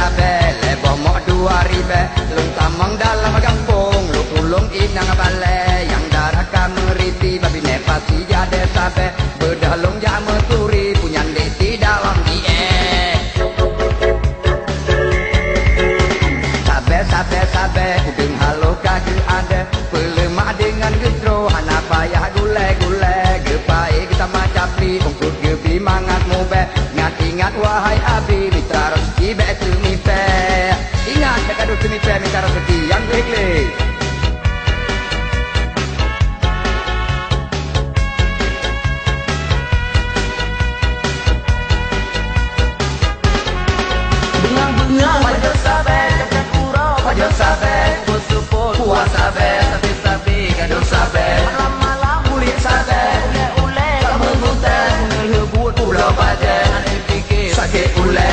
sabe lebo mo 2000 lung tamang dalam kampung lu tulung inang balai yang darah kameriti babi nepasi jade sabe bedalung jame turi punya deti dalam die sabe udeng halo kagak ada pelemak dengan getro hana payah gule gepai kita macapi untuk gebi mangat mobe ingat wahai abi mitra rezeki be tumipe ingat kado tumipe mitra rezeki yang glik bengang wajah sabe wajah sabe pusupul puas sabe sapi kado sabe malam kulit sabe ule kalau menghutan ngelebut pulau badan fikir sakit ule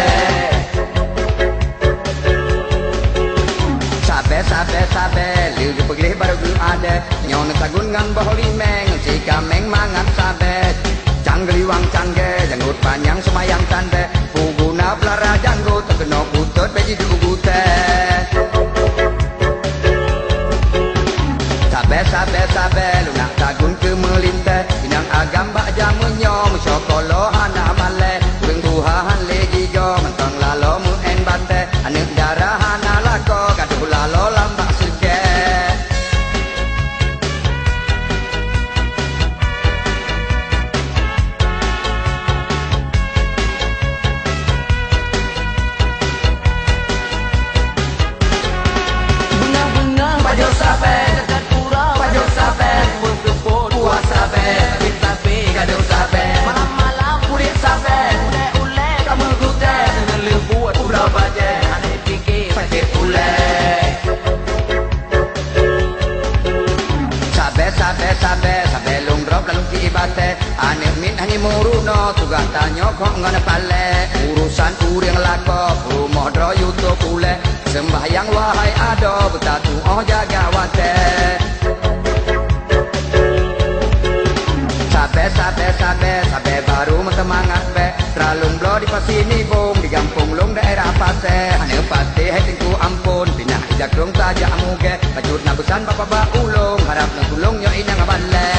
sabe liu pergi baru ada nyon tagun ngan baholi meng si kameng mangan sabe canggeliwang cangge janggut panjang semayang tande puguna belara janggut terkenok butut beji dugute sabe lunak tagun ke melinte inang agam bak jamunyo musyokolo hana male beng tuhahan legi jo mentang lalo mu en bante anek darah hana lako gaduh lalo lambak suke bengang baju sabe malam kulit sabe ule kamu gute dengan lebuat pulau baje aneh fikir sakit ule sabe lungdrop lalu kibate aneh min hani muruno tugas tanyo kok ngana pale urusan uring lako rumah dro yuto kule sembahyang wahai ado betatu oh jaga wate sabe baru semangat be tralung blo di pasini bom di kampung lung daerah pase hane pasti hai tingku ampun pinah ijak dong tajak muge bajut nabusan bapak ulung harap nang tulung yo inang balle